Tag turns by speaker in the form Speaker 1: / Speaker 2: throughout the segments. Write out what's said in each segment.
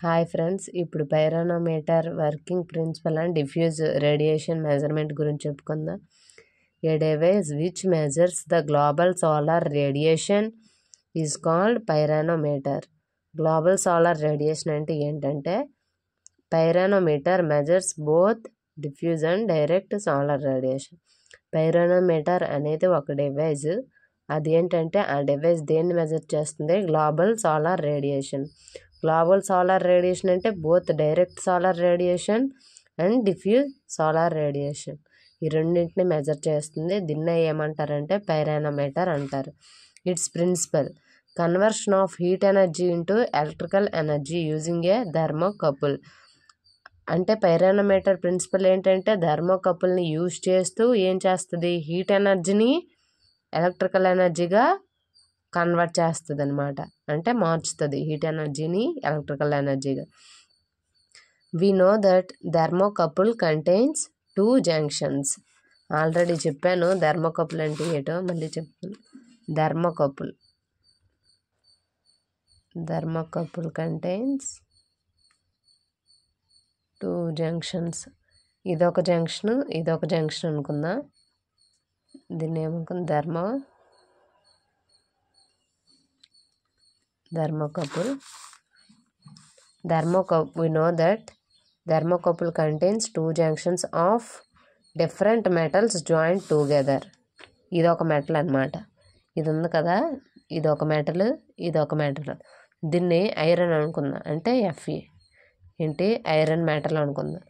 Speaker 1: Hi friends, ఇప్పుడు pyranometer working principle and diffuse radiation measurement గురించి చెప్పుకుందాం. A device which measures the global solar radiation is called pyranometer. Global solar radiation అంటే ఏంటంటే, pyranometer measures both diffuse and direct solar radiation. Pyranometer అనేది ఒక device. అది ఏంటంటే, ఆ device దేన్ని మెజర్ చేస్తుంది? Global solar radiation. Global solar radiation అంటే both direct solar radiation and diffuse solar radiation, ఈ రెండింటిని మెజర్ చేస్తుంది. దీన్నే ఏమంటారంటే పైరోనోమీటర్ అంటారు. Its principle conversion of heat energy into electrical energy using a thermocouple. అంటే పైరోనోమీటర్ ప్రిన్సిపల్ ఏంటంటే, థర్మోకపుల్ని యూజ్ చేస్తూ ఏం చేస్తుంది? హీట్ ఎనర్జీని ఎలక్ట్రికల్ ఎనర్జీగా కన్వర్ట్ చేస్తుంది అనమాట. అంటే మార్చుతుంది హీట్ ఎనర్జీని ఎలక్ట్రికల్ ఎనర్జీగా. We know that thermocouple contains 2 junctions. Already చెప్పాను థర్మోకపుల్ అంటే ఏటో, మళ్ళీ చెప్తాను. Thermocouple contains 2 junctions. ఇదొక జంక్షన్, ఇదొక జంక్షన్ అనుకుందాం. దీన్ని ఏమనుకుందాం? Thermocouple. We know that thermocouple contains 2 junctions of different metals joined together. ఇది ఒక మెటల్ అన్నమాట. ఇది ఉంది కదా, ఇది ఒక మెటల్, ఇది ఒక మెటల్. దీన్ని ఐరన్ అనుకుందాం, అంటే Fe. ఏంటి? ఐరన్ మెటల్ అనుకుందాం.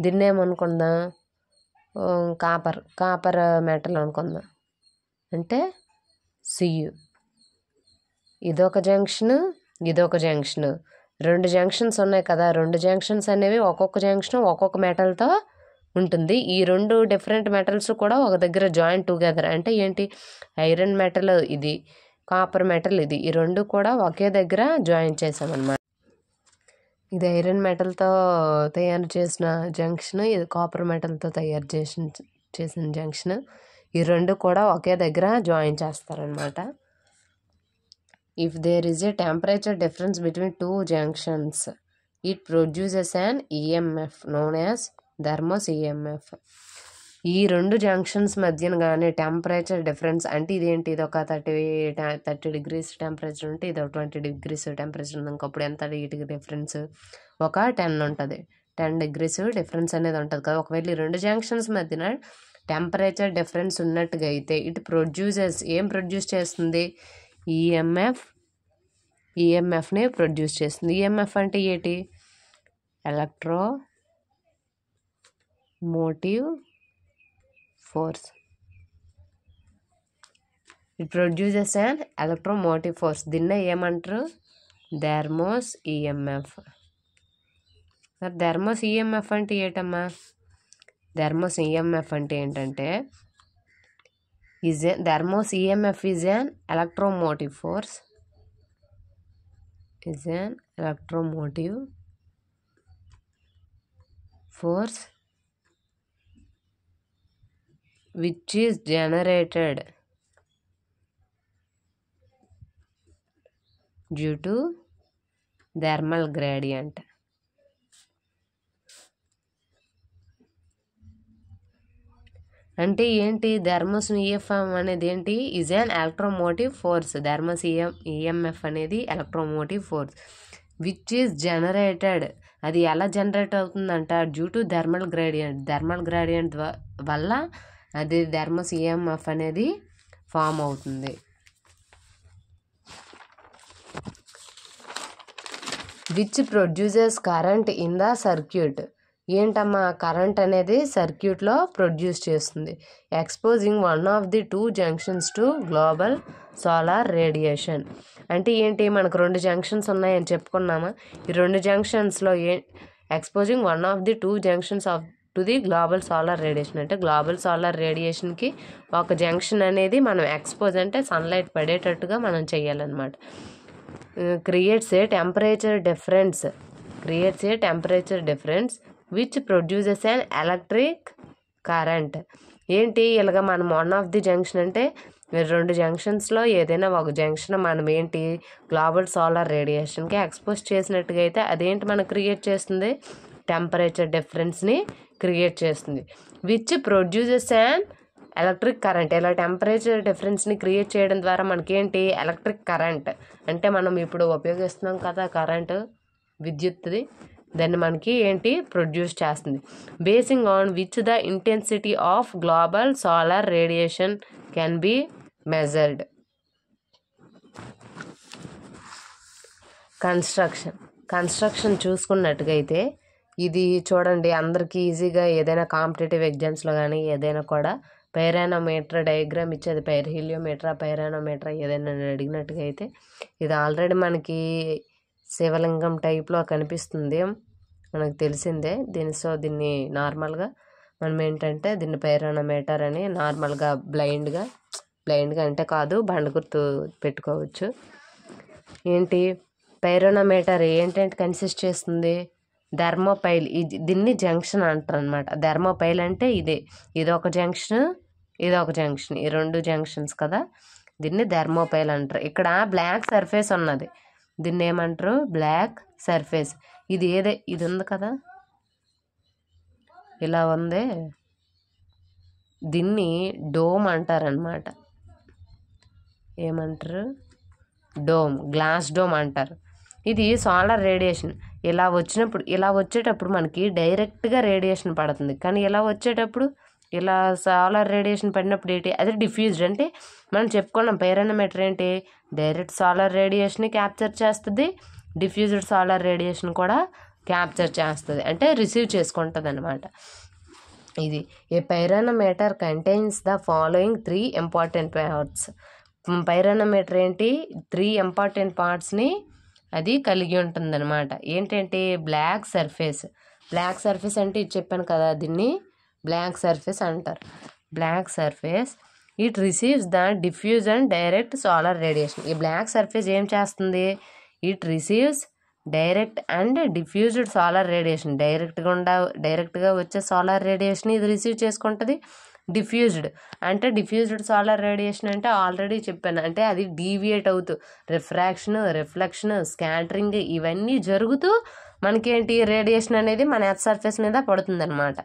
Speaker 1: దీన్ని ఏమనుకుందాం? కాపర్ మెటల్ అనుకుందాం, అంటే Cu. ఇదొక జంక్షన్, ఇదొక జంక్షన్. 2 జంక్షన్స్ ఉన్నాయి కదా. 2 జంక్షన్స్ అనేవి ఒక్కొక్క జంక్షన్ ఒక్కొక్క మెటల్తో ఉంటుంది. ఈ 2 డిఫరెంట్ మెటల్స్ కూడా ఒక దగ్గర జాయిన్ టుగెదర్. అంటే ఏంటి? ఐరన్ మెటల్ ఇది, కాపర్ మెటల్ ఇది, ఈ 2 కూడా ఒకే దగ్గర జాయిన్ చేసామన్నమాట. ఇది ఐరన్ మెటల్తో తయారు చేసిన జంక్షన్, ఇది కాపర్ మెటల్తో తయారు చేసిన జంక్షన్. ఈ 2 కూడా ఒకే దగ్గర జాయిన్ చేస్తారనమాట. If there is a temperature difference between 2 junctions, it produces an EMF known as thermos EMF. ఈ 2 జంక్షన్స్ మధ్యన కానీ టెంపరేచర్ డిఫరెన్స్ అంటే ఇదేంటి? ఇది ఒక 30 degrees టెంపరేచర్ ఉంటే ఇది ఒక 20 degrees టెంపరేచర్ ఉంది. ఇంకప్పుడు ఎంత హీట్కి డిఫరెన్స్? ఒక 10 ఉంటుంది. 10 degrees డిఫరెన్స్ అనేది ఉంటుంది కదా. ఒకవేళ ఈ 2 జంక్షన్స్ మధ్యన టెంపరేచర్ డిఫరెన్స్ ఉన్నట్టుగా అయితే ఇట్ ప్రొడ్యూసెస్, ఏం ప్రొడ్యూస్ చేస్తుంది? ఈఎంఎఫ్ని ప్రొడ్యూస్ చేస్తుంది. ఈఎంఎఫ్ అంటే ఏంటి? Electromotive force. It produces and electromotive force. దీన్నే ఏమంటారు? Thermos EMF. థర్మోస్ ఈఎంఎఫ్ అంటే ఏంటమ్మా? థర్మోస్ ఈఎంఎఫ్ అంటే ఏంటంటే, thermos EMF is an electromotive force. Which is generated due to thermal gradient. అంటే ఏంటి? థర్మోస్ ఈఎఫ్ఎం అనేది ఏంటి? Is an electromotive force. Thermo EMF అనేది electromotive force which is generated. అది ఎలా జనరేట్ అవుతుందంట? డ్యూ టు థర్మల్ గ్రేడియంట్ వల్ల అది థర్మోస్ ఈఎంఎఫ్ అనేది ఫామ్ అవుతుంది. Which produces current in the circuit. ఏంటమ్మా? కరెంట్ అనేది సర్క్యూట్లో ప్రొడ్యూస్ చేస్తుంది. Exposing 1 of the 2 junctions to global solar radiation. అంటే ఏంటి? మనకు 2 జంక్షన్స్ ఉన్నాయని చెప్పుకున్నామా? ఈ 2 జంక్షన్స్లో exposing 1 of the 2 junctions to the global solar radiation. అంటే గ్లోబల్ సోలార్ రేడియేషన్కి ఒక జంక్షన్ అనేది మనం ఎక్స్పోజ్, అంటే సన్లైట్ పడేటట్టుగా మనం చేయాలన్నమాట. Creates a temperature difference which produces an electric current. ఏంటి? ఇలాగ మనం 1 of the junction అంటే రెండు జంక్షన్స్లో ఏదైనా ఒక జంక్షన్ మనం ఏంటి గ్లోబల్ సోలార్ రేడియేషన్కి ఎక్స్పోజ్ చేసినట్టుగా అయితే అదేంటి మనకు క్రియేట్ చేస్తుంది, టెంపరేచర్ డిఫరెన్స్ని క్రియేట్ చేస్తుంది. Which produces and electric current. ఇలా టెంపరేచర్ డిఫరెన్స్ని క్రియేట్ చేయడం ద్వారా మనకేంటి ఎలక్ట్రిక్ కరెంట్ అంటే మనం ఇప్పుడు ఉపయోగిస్తున్నాం కదా కరెంటు, విద్యుత్తుది, దాన్ని మనకి ఏంటి ప్రొడ్యూస్ చేస్తుంది. Basing on which the intensity of global solar radiation can be measured. Construction చూసుకున్నట్టుగైతే ఇది చూడండి అందరికీ ఈజీగా ఏదైనా కాంపిటేటివ్ ఎగ్జామ్స్లో కానీ ఏదైనా కూడా పైరానోమీటర్ డయాగ్రామ్ ఇచ్చేది, హీలియోమీటర్ పైరానోమీటర్ ఏదైనా అడిగినట్టుగా అయితే ఇది ఆల్రెడీ మనకి శివలింగం టైప్లో కనిపిస్తుంది, మనకు తెలిసిందే. దీన్ని నార్మల్గా మనం ఏంటంటే దీన్ని పైరానోమీటర్ అని నార్మల్గా బ్లైండ్గా అంటే కాదు బండ గుర్తు పెట్టుకోవచ్చు. ఏంటి పైరానోమీటర్ ఏంటంటే కన్సిస్ట్ చేస్తుంది థర్మోపైల్. దీన్ని జంక్షన్ అంటారు అనమాట. థర్మోపైల్ అంటే ఇదొక జంక్షన్ ఇదొక జంక్షన్, ఈ రెండు జంక్షన్స్ కదా, దీన్ని థర్మోపైల్ అంటారు. ఇక్కడ బ్లాక్ సర్ఫేస్ ఉన్నది, దీన్ని ఏమంటారు బ్లాక్ సర్ఫేస్. ఇది ఉంది కదా ఇలా ఉంది, దీన్ని డోమ్ అంటారనమాట. ఏమంటారు డోమ్, గ్లాస్ డోమ్ అంటారు. ఇది సోలార్ రేడియేషన్ ఇలా వచ్చేటప్పుడు మనకి డైరెక్ట్గా రేడియేషన్ పడుతుంది, కానీ ఇలా సోలార్ రేడియేషన్ పడినప్పుడు ఏంటి అది డిఫ్యూజ్డ్. అంటే మనం చెప్పుకున్నాం పైరానోమీటర్ ఏంటి డైరెక్ట్ సోలార్ రేడియేషన్ని క్యాప్చర్ చేస్తుంది, డిఫ్యూజ్డ్ సోలార్ రేడియేషన్ కూడా క్యాప్చర్ చేస్తుంది, అంటే రిసీవ్ చేసుకుంటుంది అనమాట. ఇది a pyranometer contains the following 3 important parts. Pyranometer ఏంటి 3 ఇంపార్టెంట్ పార్ట్స్ని అది కలిగి ఉంటుంది అనమాట. ఏంటంటే బ్లాక్ సర్ఫేస్ అంటే ఇది చెప్పాను కదా, దీన్ని బ్లాక్ సర్ఫేస్ అంటారు. Black surface it receives the diffuse and direct solar radiation. ఈ బ్లాక్ సర్ఫేస్ ఏం చేస్తుంది, it receives direct and diffused solar radiation. డైరెక్ట్గా వచ్చే సోలార్ రేడియేషన్ ఇది రిసీవ్ చేసుకుంటుంది. డిఫ్యూజ్డ్ సోలార్ రేడియేషన్ అంటే ఆల్రెడీ చెప్పాను, అంటే అది డీవియేట్ అవుతూ రిఫ్లెక్షన్ స్కాటరింగ్ ఇవన్నీ జరుగుతూ మనకేంటి రేడియేషన్ అనేది మన ఎర్త్ సర్ఫేస్ మీద పడుతుంది అనమాట.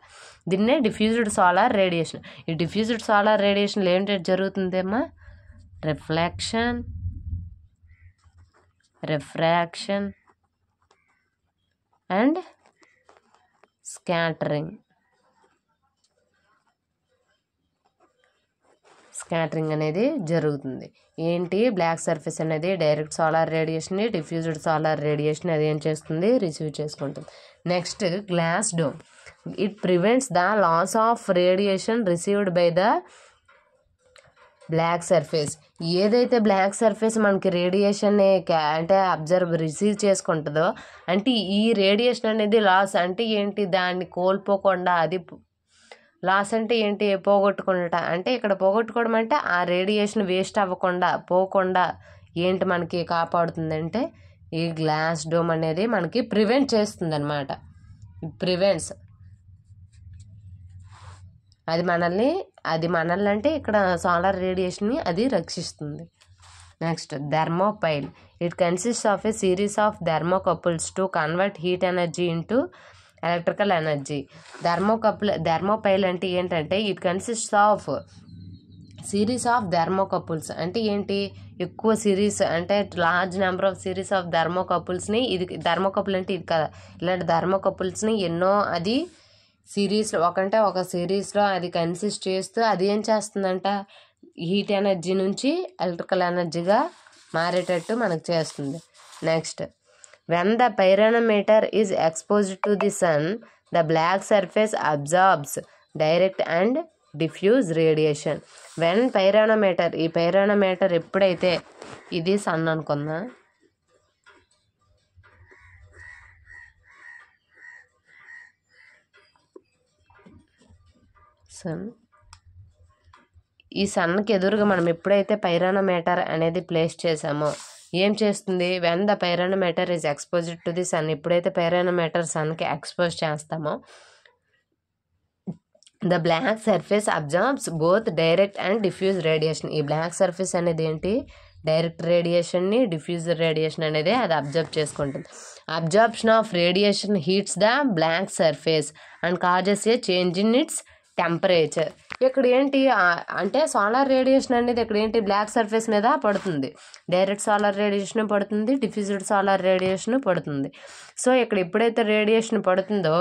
Speaker 1: దీన్నే డిఫ్యూజ్డ్ సోలార్ రేడియేషన్. ఈ డిఫ్యూజ్డ్ సోలార్ రేడియేషన్లో ఏంటి జరుగుతుందేమో రిఫ్రాక్షన్ అండ్ స్కాటరింగ్ అనేది జరుగుతుంది. ఏంటి బ్లాక్ సర్ఫేస్ అనేది డైరెక్ట్ సోలార్ రేడియేషన్ని, డిఫ్యూజ్డ్ సోలార్ రేడియేషన్ అది ఏం చేస్తుంది రిసీవ్ చేసుకుంటుంది. Next glass dome. It prevents the loss of radiation received by the black surface. ఏదైతే బ్లాక్ సర్ఫేస్ మనకి రేడియేషన్ అంటే రిసీవ్ చేసుకుంటుందో అంటే ఈ రేడియేషన్ అనేది లాస్ అంటే ఏంటి దాన్ని కోల్పోకుండా, అది లాస్ అంటే ఏంటి పోగొట్టుకుంటా, అంటే ఇక్కడ పోగొట్టుకోవడం అంటే ఆ రేడియేషన్ వేస్ట్ పోకుండా ఏంటి మనకి కాపాడుతుందంటే ఈ గ్లాస్ డోమ్ అనేది మనకి ప్రివెంట్ చేస్తుంది అనమాట. ప్రివెంట్స్ అది మనల్ని అంటే ఇక్కడ సోలార్ రేడియేషన్ని అది రక్షిస్తుంది. Next thermopile. It consist of a series of thermocouples to convert heat energy into electrical energy. Thermopile అంటే ఏంటంటే it consist of series of thermocouples అంటే ఏంటి ఎక్కువ సిరీస్ అంటే large number of series of థర్మోకపుల్స్ని, ఇది థర్మోకపుల్ అంటే ఇది కదా, ఇలాంటి థర్మోకపుల్స్ని ఎన్నో అది సిరీస్లో ఒక సిరీస్లో అది కన్సిస్ట్ చేస్తూ అది ఏం చేస్తుందంట హీట్ ఎనర్జీ నుంచి ఎలక్ట్రికల్ ఎనర్జీగా మారేటట్టు మనకు చేస్తుంది. Next when the pyranometer is exposed to the sun, the black surface absorbs direct and diffuse radiation. when ఈ పైరానోమీటర్ ఎప్పుడైతే ఇది సన్ అనుకుందా, ఈ సన్కి ఎదురుగా మనం ఎప్పుడైతే పైరానోమీటర్ అనేది ప్లేస్ చేసామో ఏం చేస్తుంది, when the pyranometer is exposed to the sun, ఎప్పుడైతే పైరానోమీటర్ సన్కి ఎక్స్పోజ్ చేస్తామో the black surface absorbs both direct and diffuse radiation. ఈ బ్లాక్ సర్ఫేస్ అనేది ఏంటి, డైరెక్ట్ రేడియేషన్ని, డిఫ్యూజ్ రేడియేషన్ అనేది అది అబ్జర్వ్ చేసుకుంటుంది. Absorption of radiation heats the black surface and causes a change in its temperature. ఇక్కడ ఏంటి అంటే సోలార్ రేడియేషన్ అనేది ఇక్కడ ఏంటి బ్లాక్ సర్ఫేస్ మీద పడుతుంది. డైరెక్ట్ సోలార్ రేడియేషన్ పడుతుంది, డిఫ్యూజ్డ్ సోలార్ రేడియేషన్ పడుతుంది. సో ఇక్కడ ఎప్పుడైతే రేడియేషన్ పడుతుందో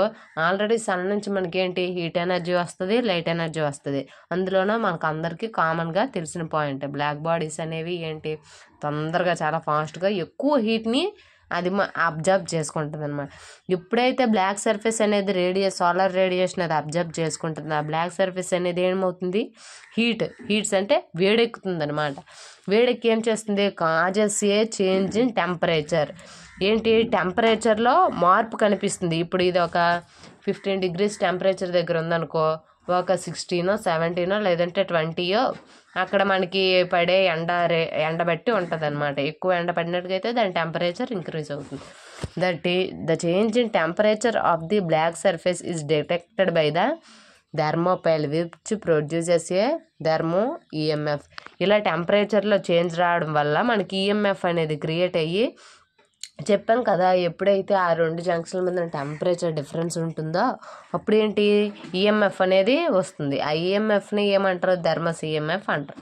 Speaker 1: ఆల్రెడీ సన్ నుంచి మనకి ఏంటి హీట్ ఎనర్జీ వస్తుంది, లైట్ ఎనర్జీ వస్తుంది. అందులోనూ మనకు అందరికీ కామన్గా తెలిసిన పాయింట్ బ్లాక్ బాడీస్ అనేవి ఏంటి తొందరగా చాలా ఫాస్ట్గా ఎక్కువ హీట్ని అది అబ్జర్వ్ చేసుకుంటుంది అనమాట. ఎప్పుడైతే బ్లాక్ సర్ఫేస్ అనేది సోలార్ రేడియేషన్ అది అబ్జర్వ్ చేసుకుంటుంది, ఆ బ్లాక్ సర్ఫేస్ అనేది ఏమవుతుంది హీట్స్ అంటే వేడెక్కుతుంది అనమాట. వేడెక్కి ఏం చేస్తుంది, causes a change in temperature. ఏంటి టెంపరేచర్లో మార్పు కనిపిస్తుంది. ఇప్పుడు ఇది ఒక 15 degrees టెంపరేచర్ దగ్గర ఉందనుకో, ఒక 16, 17 లేదంటే 20 అక్కడ మనకి పడే ఎండ బట్టి ఉంటుంది అనమాట. ఎక్కువ ఎండ పడినట్టుగైతే దాని టెంపరేచర్ ఇంక్రీజ్ అవుతుంది. The change in temperature of the black surface is detected by the thermopile which produces a thermo EMF. ఇలా టెంపరేచర్లో చేంజ్ రావడం వల్ల మనకి ఈఎంఎఫ్ అనేది క్రియేట్ అయ్యి చెప్పాం కదా, ఎప్పుడైతే ఆ 2 జంక్షన్ల మీద టెంపరేచర్ డిఫరెన్స్ ఉంటుందో అప్పుడు ఏంటి ఈఎంఎఫ్ అనేది వస్తుంది. ఆ ఈఎంఎఫ్ని ఏమంటారు, థర్మస్ ఈఎంఎఫ్ అంటారు.